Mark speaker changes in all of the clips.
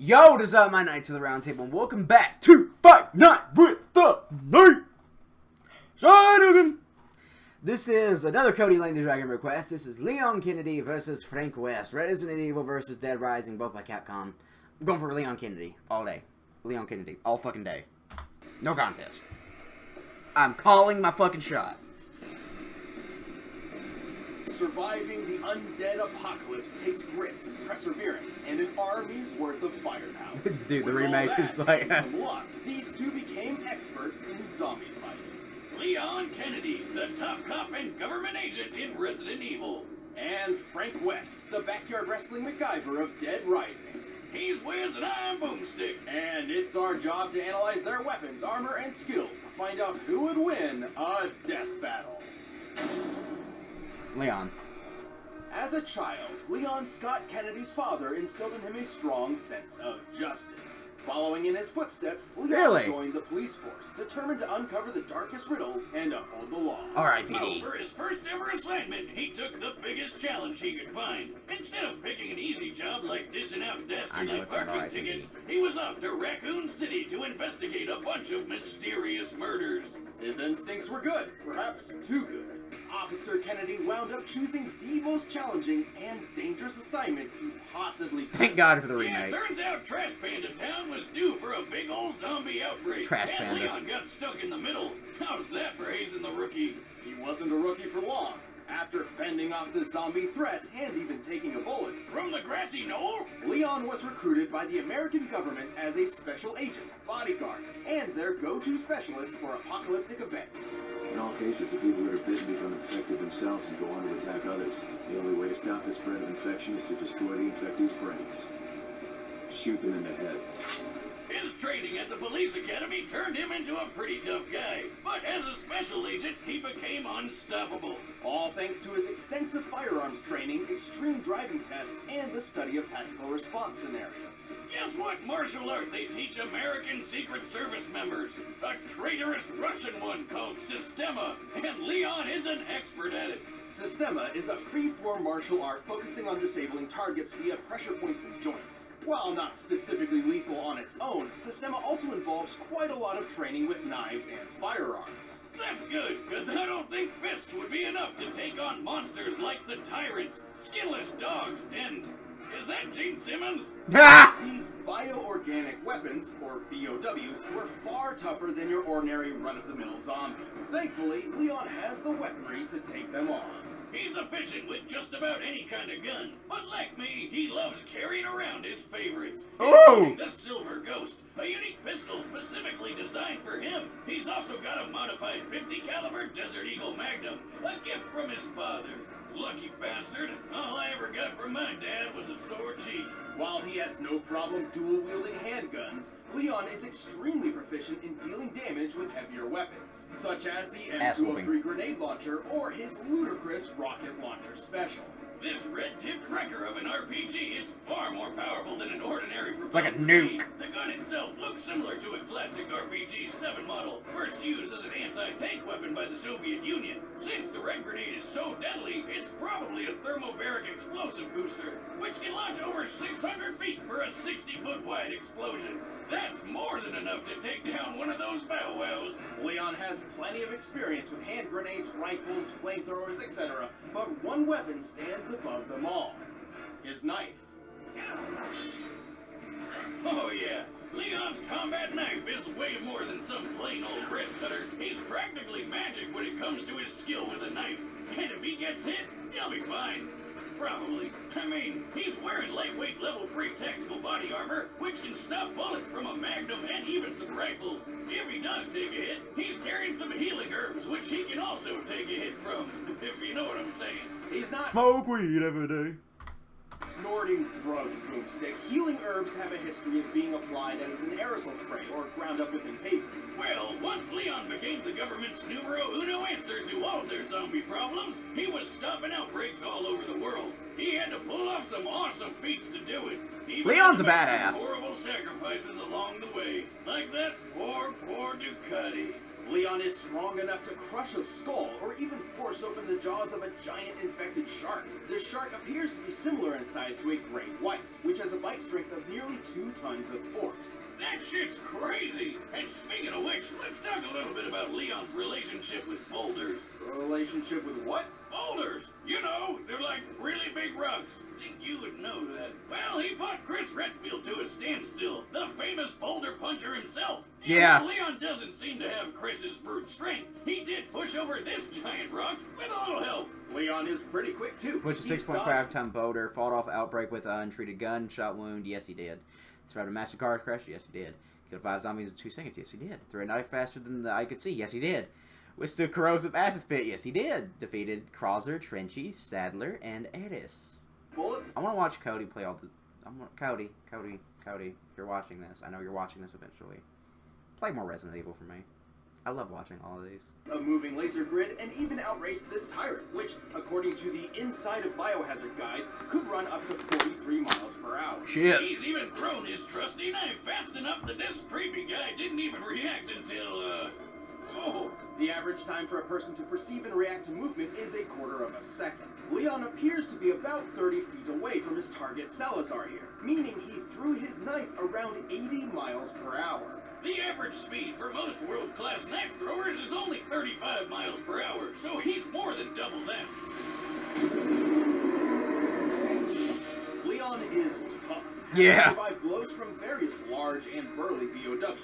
Speaker 1: Yo, what is up, my Knights of the Round Table, and welcome back to Fight Night with the Knight Shogun. This is another Cody Lane the Dragon request. This is Leon Kennedy versus Frank West. Resident Evil versus Dead Rising, both by Capcom. I'm going for Leon Kennedy all day. Leon Kennedy, all fucking day. No contest. I'm calling my fucking shot.
Speaker 2: Surviving the undead apocalypse takes grit, perseverance, and an army's worth of firepower.
Speaker 1: Dude, the remake is like...
Speaker 2: some luck, these two became experts in zombie fighting.
Speaker 3: Leon Kennedy, the top cop and government agent in Resident Evil.
Speaker 2: And Frank West, the backyard wrestling MacGyver of Dead Rising.
Speaker 3: He's Wiz and I'm Boomstick.
Speaker 2: And it's our job to analyze their weapons, armor, and skills to find out who would win a death battle.
Speaker 1: Leon.
Speaker 2: As a child, Leon Scott Kennedy's father instilled in him a strong sense of justice. Following in his footsteps, Leon joined the police force, determined to uncover the darkest riddles and uphold the law.
Speaker 1: Alright,
Speaker 3: So for his first ever assignment, he took the biggest challenge he could find. Instead of picking an easy job like dishing out dastardly parking tickets, he was off to Raccoon City to investigate a bunch of mysterious murders.
Speaker 2: His instincts were good, perhaps too good. Officer Kennedy wound up choosing the most challenging and dangerous assignment he possibly could.
Speaker 1: Thank God for the remake.
Speaker 3: Yeah, turns out Trash Panda Town was due for a big old zombie outbreak.
Speaker 1: Trash
Speaker 3: and
Speaker 1: Panda.
Speaker 3: Leon got stuck in the middle. How's that for hazing the rookie?
Speaker 2: He wasn't a rookie for long. After fending off the zombie threats and even taking a bullet
Speaker 3: from the grassy knoll,
Speaker 2: Leon was recruited by the American government as a special agent, bodyguard, and their go-to specialist for apocalyptic events.
Speaker 4: In all cases, the people that are bitten become infected themselves and go on to attack others. The only way to stop the spread of infection is to destroy the infectees' brains. Shoot them in the head.
Speaker 3: His training at the police academy turned him into a pretty tough guy. But as a special agent, he became unstoppable.
Speaker 2: All thanks to his extensive firearms training, extreme driving tests, and the study of tactical response scenarios.
Speaker 3: Guess what martial art they teach American Secret Service members? A traitorous Russian one called Sistema, and Leon is an expert at it.
Speaker 2: Sistema is a free-form martial art focusing on disabling targets via pressure points and joints. While not specifically lethal on its own, Sistema also involves quite a lot of training with knives and firearms.
Speaker 3: That's good, because I don't think fists would be enough to take on monsters like the Tyrants, Skinless Dogs, and... is that Gene Simmons?
Speaker 2: These bioorganic weapons, or BOWs, were far tougher than your ordinary run-of-the-mill zombies. Thankfully, Leon has the weaponry to take them on.
Speaker 3: He's efficient with just about any kind of gun, but like me, he loves carrying around his favorites.
Speaker 1: Oh!
Speaker 3: The Silver Ghost, a unique pistol specifically designed for him. He's also got a modified 50 caliber Desert Eagle Magnum, a gift from his father. Lucky bastard. All I ever got from my dad was a sore cheek.
Speaker 2: While he has no problem dual-wielding handguns, Leon is extremely proficient in dealing damage with heavier weapons, such as the M203 grenade launcher or his ludicrous rocket launcher special.
Speaker 3: This red-tipped wrecker of an RPG is far more powerful than an ordinary propellant.
Speaker 1: Like a nuke.
Speaker 3: The gun itself looks similar to a classic RPG 7 model, first used as an anti-tank weapon by the Soviet Union. Since the red grenade is so deadly, it's probably a thermobaric explosive booster, which can launch over 600 feet for a 60-foot wide explosion. That's more than enough to take down one of those bow wows.
Speaker 2: Leon has plenty of experience with hand grenades, rifles, flamethrowers, etc., but one weapon stands above them all. His knife.
Speaker 3: Oh yeah, Leon's combat knife is way more than some plain old bread cutter. He's practically magic when it comes to his skill with a knife. And if he gets hit, he'll be fine. Probably. I mean, he's wearing lightweight level 3 tactical body armor, which can stop bullets from a magnum and even some rifles. If he does take a hit, he's carrying some healing herbs, which he can also take a hit from, if you know what I'm saying.
Speaker 2: He's not
Speaker 1: smoke weed every day.
Speaker 2: Snorting drugs, Boomstick. Healing herbs have a history of being applied as an aerosol spray or ground up within paper.
Speaker 3: Well, once Leon became the government's numero uno answer to all their zombie problems, he was stopping outbreaks all over the world. He had to pull off some awesome feats to do it. Even
Speaker 1: Leon's a
Speaker 3: some
Speaker 1: badass.
Speaker 3: horrible sacrifices along the way, like that poor Ducati.
Speaker 2: Leon is strong enough to crush a skull or even force open the jaws of a giant infected shark. The shark appears to be similar in size to a great white, which has a bite strength of nearly 2 tons of force.
Speaker 3: That shit's crazy! And speaking of which, let's talk a little bit about Leon's relationship with boulders.
Speaker 2: A relationship with what?
Speaker 3: Boulders! You know, they're like really big rocks. Think you would know that. Well, he fought Chris Redfield to a standstill, the famous boulder puncher himself.
Speaker 1: Yeah.
Speaker 3: And Leon doesn't seem to have Chris's brute strength. He did push over this giant rock with a little help.
Speaker 2: Leon is pretty quick too.
Speaker 1: Pushed a 6.5-ton boulder, fought off Outbreak with an untreated gunshot wound. Yes, he did. Survived a massive car crash. Yes, he did. Killed 5 zombies in 2 seconds. Yes, he did. Threw a knife faster than the eye could see. Yes, he did. Withstood corrosive acid spit. Yes, he did. Defeated Krauser, Trenchy, Sadler, and Edis.
Speaker 2: Bullets?
Speaker 1: I want to watch Cody play all the... Cody, if you're watching this, I know you're watching this eventually. Play more Resident Evil for me. I love watching all of these.
Speaker 2: A moving laser grid, and even outraced this tyrant, which, according to the Inside of Biohazard guide, could run up to 43 miles per hour.
Speaker 1: Shit.
Speaker 3: He's even thrown his trusty knife fast enough that this creepy guy didn't even react until, oh.
Speaker 2: The average time for a person to perceive and react to movement is 1/4 of a second. Leon appears to be about 30 feet away from his target Salazar here, meaning he threw his knife around 80 miles per hour.
Speaker 3: The average speed for most world-class knife throwers is only 35 miles per hour, so he's more than double that.
Speaker 2: Leon is tough.
Speaker 1: Yeah.
Speaker 2: He survived blows from various large and burly BOWs.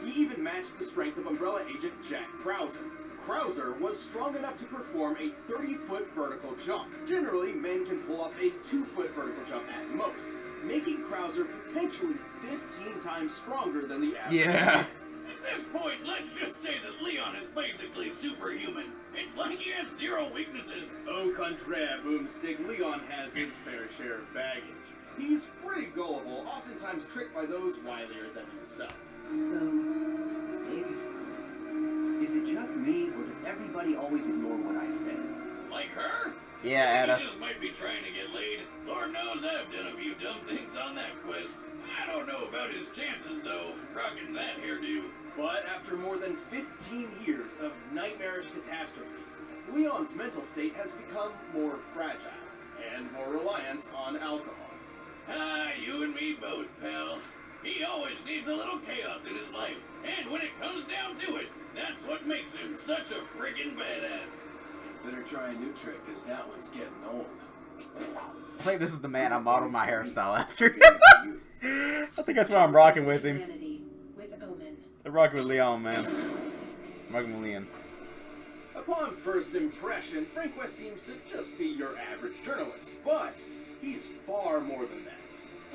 Speaker 2: He even matched the strength of Umbrella agent Jack Krauser. Krauser was strong enough to perform a 30-foot vertical jump. Generally, men can pull off a 2-foot vertical jump at most, making Krauser potentially 15 times stronger than the average.
Speaker 1: Yeah.
Speaker 3: At this point, let's just say that Leon is basically superhuman. It's like he has 0 weaknesses.
Speaker 2: Au contraire, Boomstick, Leon has his fair share of baggage. He's pretty gullible, oftentimes tricked by those wilier than himself.
Speaker 5: Save yourself. Is it just me, or does everybody always ignore what I say?
Speaker 3: Like her?
Speaker 1: Yeah, Ada.
Speaker 3: He just might be trying to get laid. Lord knows I've done a few dumb things on that quest. I don't know about his chances, though, rocking that hairdo.
Speaker 2: But after more than 15 years of nightmarish catastrophes, Leon's mental state has become more fragile and more reliant on alcohol.
Speaker 3: Ah, you and me both, pal. He always needs a little chaos in his life, and when it comes down to it, that's what makes him such a friggin' badass.
Speaker 4: Better try a new trick, because that one's getting old.
Speaker 1: I think this is the man I modeled my hairstyle after. I think that's what I'm rocking with him. I'm rocking with Leon, man. I'm rocking with Leon.
Speaker 2: Upon first impression, Frank West seems to just be your average journalist, but he's far more than that.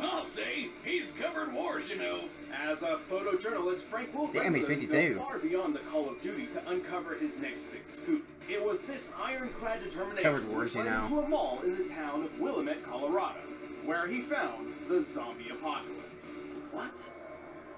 Speaker 3: I'll say, he's covered wars, you know.
Speaker 2: As a photojournalist, Frank will
Speaker 1: Damn, he's
Speaker 2: regularly
Speaker 1: 52.
Speaker 2: go far beyond the call of duty to uncover his next big scoop. It was this ironclad determination
Speaker 1: Covered wars, you
Speaker 2: that led
Speaker 3: know.
Speaker 2: him to a mall in the town of Willamette, Colorado, where he found the zombie apocalypse.
Speaker 5: What?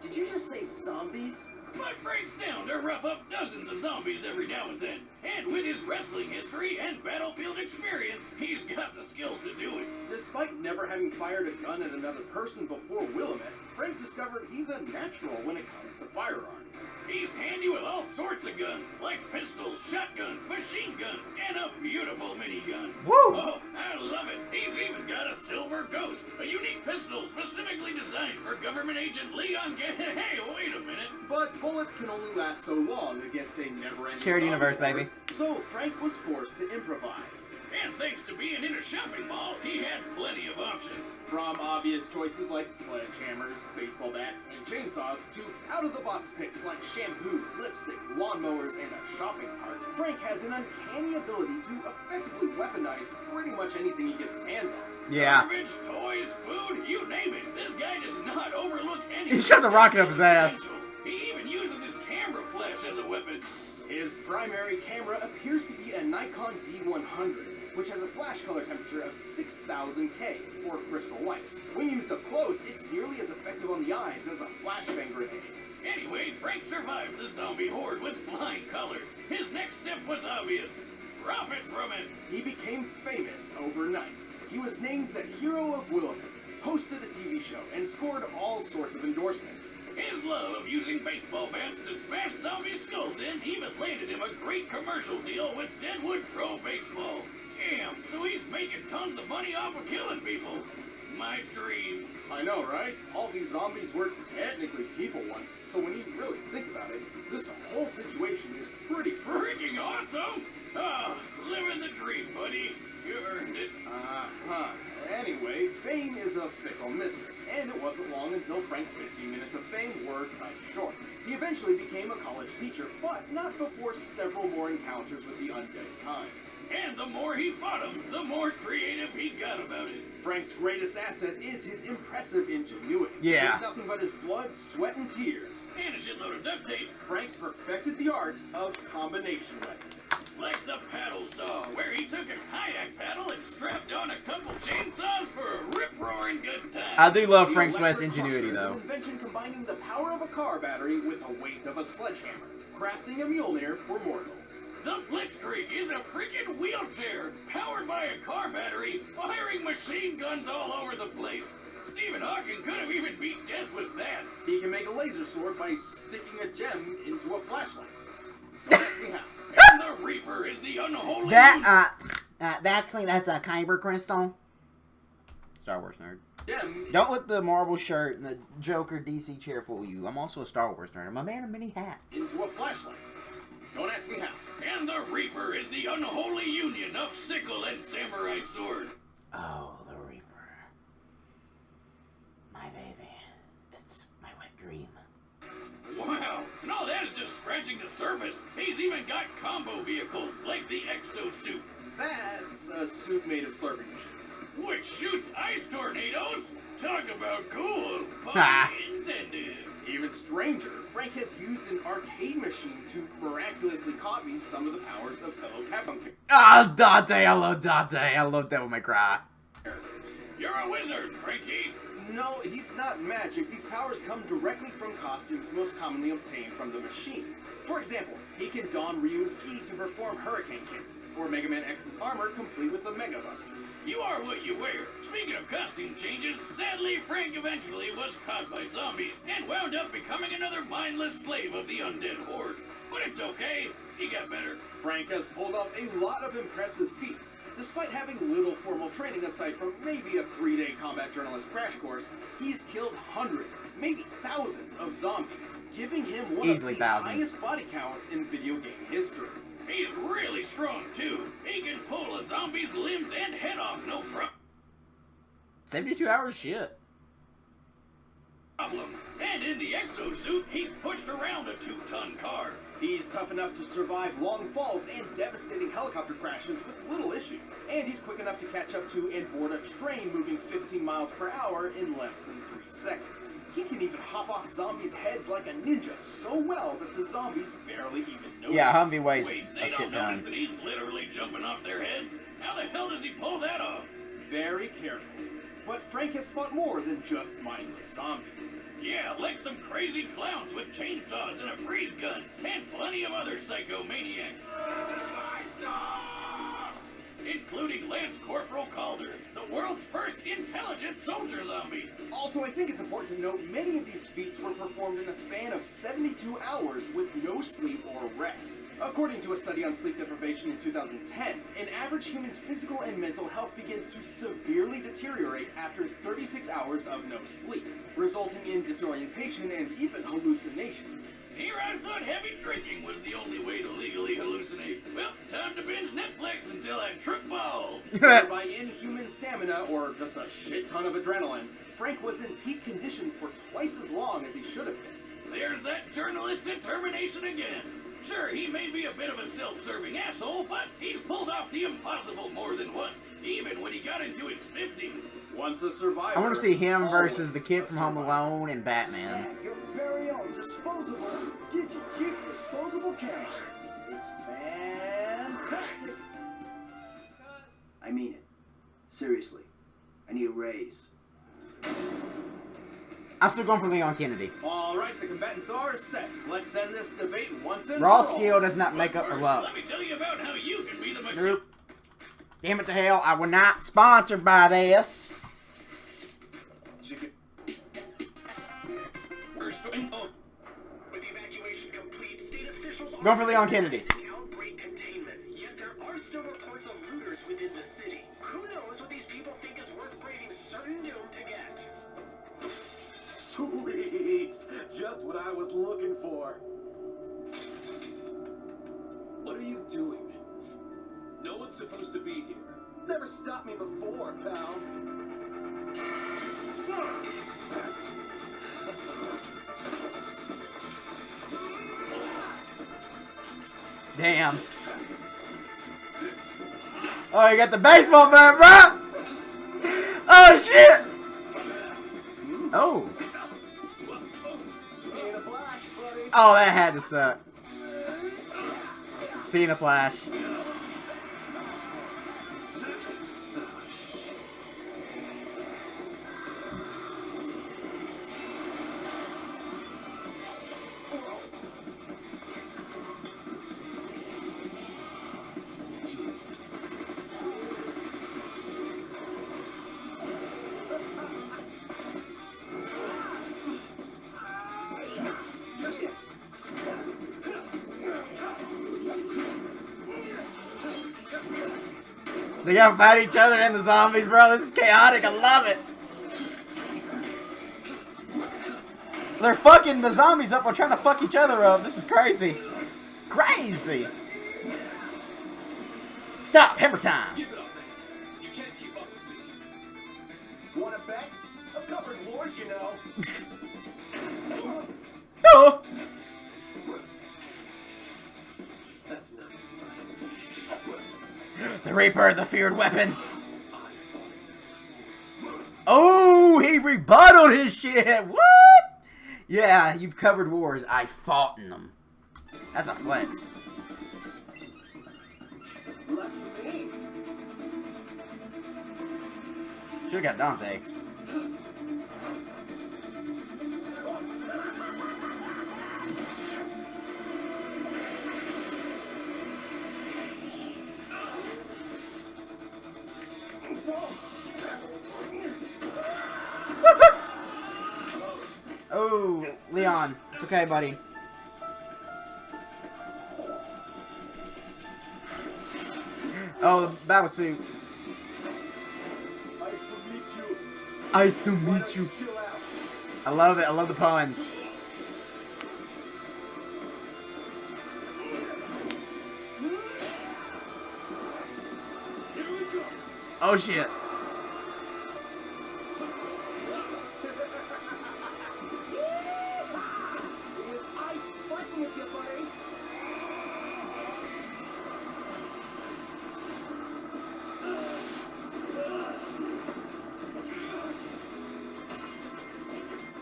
Speaker 5: Did you just say zombies?
Speaker 3: But Frank's down to rough up dozens of zombies every now and then. And with his wrestling history and battlefield experience, he's got the skills to do it.
Speaker 2: Despite never having fired a gun at another person before Willamette, Frank discovered he's a natural when it comes to firearms.
Speaker 3: He's handy with all sorts of guns, like pistols, shotguns, machine guns, and a beautiful minigun.
Speaker 1: Woo!
Speaker 3: Oh, I love it. He's even got a Silver Ghost, a unique pistol specifically designed for government agent Leon Hey, wait a minute.
Speaker 2: But bullets can only last so long against a never-ending
Speaker 1: Shared
Speaker 2: zombie
Speaker 1: universe,
Speaker 2: horde,
Speaker 1: baby.
Speaker 2: So Frank was forced to improvise.
Speaker 3: And thanks to being in a shopping mall, he had plenty of options.
Speaker 2: From obvious choices like sledgehammers, baseball bats, and chainsaws to out-of-the-box picks like shampoo, lipstick, lawnmowers, and a shopping cart, Frank has an uncanny ability to effectively weaponize pretty much anything he gets his hands on.
Speaker 1: Yeah.
Speaker 3: Garbage, toys, food, you name it. This guy does not overlook any.
Speaker 1: He shoved a rocket up his ass.
Speaker 3: He even uses his camera flash as a weapon.
Speaker 2: His primary camera appears to be a Nikon D100, which has a flash color temperature of 6000K, or crystal white. When used up close, it's nearly as effective on the eyes as a flashbang grenade.
Speaker 3: Anyway, Frank survived the zombie horde with flying colors. His next step was obvious. Profit from it.
Speaker 2: He became famous overnight. He was named the Hero of Willamette, hosted a TV show, and scored all sorts of endorsements.
Speaker 3: His love of using baseball bats to smash zombie skulls in even landed him a great commercial deal with Deadwood Pro Baseball. Damn, so he's making tons of money off of killing people. My dream.
Speaker 2: I know, right? All these zombies were technically people once, so when you really think about it, this whole situation is pretty
Speaker 3: Freaking awesome! Ah, living the dream, buddy. You earned it.
Speaker 2: Uh-huh. Anyway, fame is a fickle mistress, and it wasn't long until Frank's 15 minutes of fame were cut short. He eventually became a college teacher, but not before several more encounters with the undead kind.
Speaker 3: And the more he fought him, the more creative he got about it.
Speaker 2: Frank's greatest asset is his impressive ingenuity.
Speaker 1: Yeah.
Speaker 2: With nothing but his blood, sweat, and tears,
Speaker 3: And a shitload of duct tape.
Speaker 2: Frank perfected the art of combination weapons.
Speaker 3: Like the paddle saw, where he took a kayak paddle and strapped on a couple chainsaws for a rip-roaring good time.
Speaker 1: I do love
Speaker 2: The
Speaker 1: Frank's West
Speaker 2: electric
Speaker 1: ingenuity,
Speaker 2: crusher is
Speaker 1: though.
Speaker 2: an invention combining the power of a car battery with the weight of a sledgehammer, crafting a Mjolnir for mortals.
Speaker 3: The Blitzkrieg is a freaking wheelchair, powered by a car battery, firing machine guns all over the place. Stephen Hawking could have even beat death with that.
Speaker 2: He can make a laser sword by sticking a gem into a flashlight. Don't ask me how.
Speaker 3: And the Reaper is the unholy...
Speaker 1: Actually, that's a Kyber crystal. Star Wars nerd.
Speaker 2: Gem
Speaker 1: Don't let the Marvel shirt and the Joker DC chair fool you. I'm also a Star Wars nerd. I'm a man of many hats.
Speaker 2: into a flashlight. Don't ask me how.
Speaker 3: And the Reaper is the unholy union of sickle and samurai sword.
Speaker 1: Oh, the Reaper. My baby. It's my wet dream.
Speaker 3: Wow, and all that is just scratching the surface. He's even got combo vehicles, like the exosuit,
Speaker 2: That's a suit made of slurping machines.
Speaker 3: which shoots ice tornadoes. Talk about cool,
Speaker 1: Ah.
Speaker 3: pun intended.
Speaker 2: Even stranger, Frank has used an arcade machine to miraculously copy some of the powers of fellow Capcom
Speaker 1: Oh, Dante. I love Dante. I love Devil May Cry.
Speaker 2: characters.
Speaker 3: You're a wizard, Frankie.
Speaker 2: No, he's not magic. These powers come directly from costumes most commonly obtained from the machine. For example, he can don Ryu's ki to perform hurricane kicks, or Mega Man X's armor complete with the Mega Buster.
Speaker 3: You are what you wear. Speaking of costume changes, sadly, Frank eventually was caught by zombies and wound up becoming another mindless slave of the undead horde. But it's okay, he got better.
Speaker 2: Frank has pulled off a lot of impressive feats. Despite having little formal training aside from maybe a 3-day combat journalist crash course, he's killed hundreds, maybe thousands of zombies, giving him one
Speaker 1: Easily
Speaker 2: of the
Speaker 1: thousands.
Speaker 2: highest body counts in video game history.
Speaker 3: He's really strong, too. He can pull a zombie's limbs and head off, no problem.
Speaker 1: 72 hours? Shit.
Speaker 3: And in the exosuit, he's pushed around a 2-ton car.
Speaker 2: He's tough enough to survive long falls and devastating helicopter crashes with little issues. And he's quick enough to catch up to and board a train moving 15 miles per hour in less than 3 seconds. He can even hop off zombies' heads like a ninja so well that the zombies barely even notice.
Speaker 1: Yeah, Humvee weighs
Speaker 3: Wait,
Speaker 1: a
Speaker 3: they
Speaker 1: shit
Speaker 3: don't notice
Speaker 1: ton.
Speaker 3: that he's literally jumping off their heads? How the hell does he pull that off?
Speaker 2: Very careful. But Frank has fought more than just mindless zombies.
Speaker 3: Yeah, like some crazy clowns with chainsaws and a freeze gun, and plenty of other psychomaniacs. Including Lance Corporal Calder, the world's first intelligent soldier zombie.
Speaker 2: Also, I think it's important to note many of these feats were performed in a span of 72 hours with no sleep or rest. According to a study on sleep deprivation in 2010, an average human's physical and mental health begins to severely deteriorate after 36 hours of no sleep, resulting in disorientation and even hallucinations.
Speaker 3: Here I thought heavy drinking was the only way to legally hallucinate. Well, time to binge Netflix until I trip balls.
Speaker 2: Whether by inhuman stamina or just a shit ton of adrenaline, Frank was in peak condition for twice as long as he should have been.
Speaker 3: There's that journalist determination again. Sure, he may be a bit of a self-serving asshole, but he's pulled off the impossible more than once, even when he got into his 50s.
Speaker 2: Once a survivor,
Speaker 1: I want to see him versus the
Speaker 2: always
Speaker 1: kid
Speaker 2: a
Speaker 1: from Home
Speaker 2: survivor.
Speaker 1: Alone and Batman.
Speaker 6: Snag your very own disposable, digi-jig disposable camera. It's fantastic. I mean it. Seriously. I need a raise.
Speaker 1: I'm still going for Leon Kennedy.
Speaker 2: All right, the combatants are set. Let's end this debate once and
Speaker 1: Raw
Speaker 2: for all.
Speaker 1: skill does not make up for
Speaker 3: First,
Speaker 1: love.
Speaker 3: let me tell you about how you can be the
Speaker 1: Nope. Damn it to hell, I will not sponsored by this.
Speaker 3: First, oh.
Speaker 7: With the evacuation complete, state officials are
Speaker 1: Going for Leon Kennedy.
Speaker 7: outbreak containment. Yet there are still reports of looters within the city. Who knows what these people think is worth braving certain doom to get?
Speaker 6: Sweet! Just what I was looking for.
Speaker 4: What are you doing? No one's supposed to be here.
Speaker 6: Never stopped me before, pal.
Speaker 1: Damn. Oh, you got the baseball bat, bro! Oh, shit! Oh.
Speaker 6: Seeing a flash, buddy.
Speaker 1: Oh, that had to suck. Seeing a flash. They gotta fight each other and the zombies, bro. This is chaotic. I love it. They're fucking the zombies up while trying to fuck each other up. This is crazy. Crazy. Stop. Hammer time.
Speaker 4: Give it up, man. You can't keep up with me.
Speaker 6: Wanna bet? I've covered wars, you know.
Speaker 1: Oh.
Speaker 4: That's nice.
Speaker 1: The Reaper, the feared weapon. Oh, he rebutted his shit. What? Yeah, you've covered wars. I fought in them. That's a flex.
Speaker 6: Lucky me.
Speaker 1: Should've got Dante. Oh, Leon. It's okay, buddy. Oh, the battle suit.
Speaker 6: Nice to meet you.
Speaker 1: Nice to
Speaker 6: Why
Speaker 1: meet
Speaker 6: don't
Speaker 1: you.
Speaker 6: chill out?
Speaker 1: I love it. I love the puns. Oh, shit.
Speaker 6: It was ice fighting with you, buddy.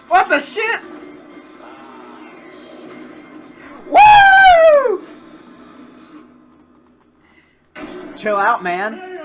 Speaker 1: What the shit? Woo! Chill out, man.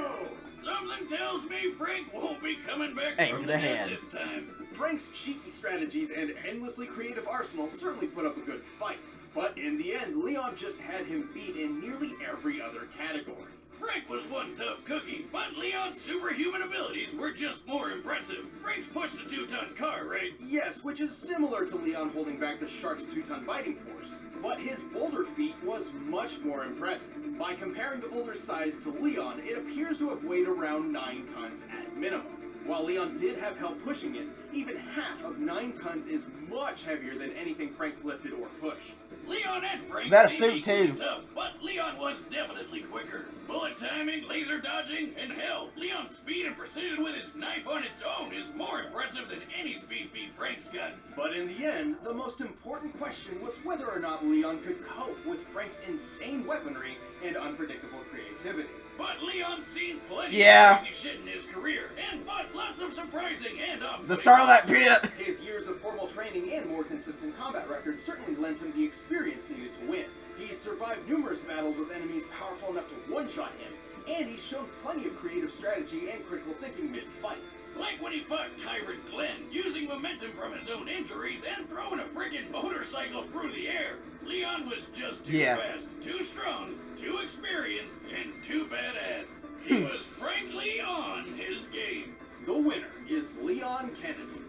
Speaker 3: Something tells me Frank won't be coming back
Speaker 1: Aim
Speaker 3: from
Speaker 1: to
Speaker 3: the
Speaker 1: the
Speaker 3: dead
Speaker 1: head.
Speaker 3: this time.
Speaker 2: Frank's cheeky strategies and endlessly creative arsenal certainly put up a good fight, but in the end, Leon just had him beat in nearly every other category.
Speaker 3: Frank was one tough cookie, but Leon's superhuman abilities were just more impressive. Frank's pushed a 2-ton car, right?
Speaker 2: Yes, which is similar to Leon holding back the shark's 2-ton biting force. But his boulder feat was much more impressive. By comparing the boulder's size to Leon, it appears to have weighed around 9 tons at minimum. While Leon did have help pushing it, even half of 9 tons is much heavier than anything Frank's lifted or pushed.
Speaker 3: Leon and Frank
Speaker 1: That a
Speaker 3: seemed
Speaker 1: suit,
Speaker 3: equally
Speaker 1: too.
Speaker 3: tough, but Leon was definitely quicker. Bullet timing, laser dodging, and hell, Leon's speed and precision with his knife on its own is more impressive than any speed feat Frank's got.
Speaker 2: But in the end, the most important question was whether or not Leon could cope with Frank's insane weaponry and unpredictable creativity.
Speaker 3: But Leon's seen plenty
Speaker 1: Yeah.
Speaker 3: of crazy shit in his career, and fought lots of surprising and
Speaker 1: The Starlight Pit.
Speaker 2: His years of formal training and more consistent combat record certainly lent him the experience needed to win. He's survived numerous battles with enemies powerful enough to one-shot him, and he's shown plenty of creative strategy and critical thinking mid-fight.
Speaker 3: Like when he fought Tyrant Glenn, using momentum from his own injuries and throwing a friggin' motorcycle through the air. Leon was just too fast, too strong, too experienced, and too badass. He was frankly on his game.
Speaker 2: The winner is Leon Kennedy.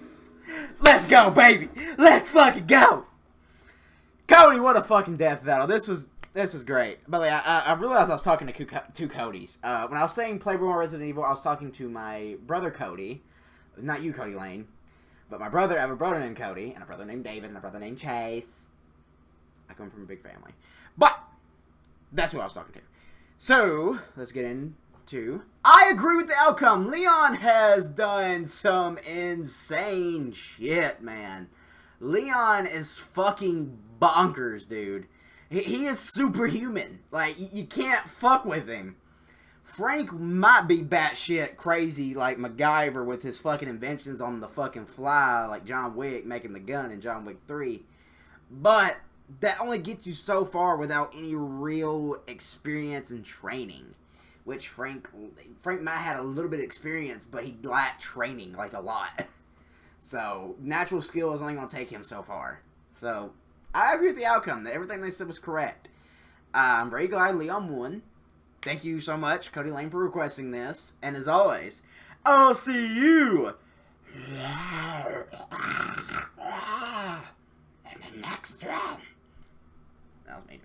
Speaker 1: Let's go, baby. Let's fucking go. Cody, what a fucking death battle. This was great. By the way, I realized I was talking to two Codys. When I was saying play more Resident Evil, I was talking to my brother Cody. Not you, Cody Lane. But my brother, I have a brother named Cody, and a brother named David, and a brother named Chase. I come from a big family. But, that's who I was talking to. So, let's get into... I agree with the outcome. Leon has done some insane shit, man. Leon is fucking bonkers, dude. He is superhuman. Like, you can't fuck with him. Frank might be batshit crazy like MacGyver with his fucking inventions on the fucking fly, like John Wick making the gun in John Wick 3. But that only gets you so far without any real experience and training. Which Frank might have had a little bit of experience, but he lacked training, like a lot. So, natural skill is only going to take him so far. So, I agree with the outcome. That everything they said was correct. I'm very glad Leon won. Thank you so much, Cody Lane, for requesting this. And as always, I'll see you in the next one. That was me.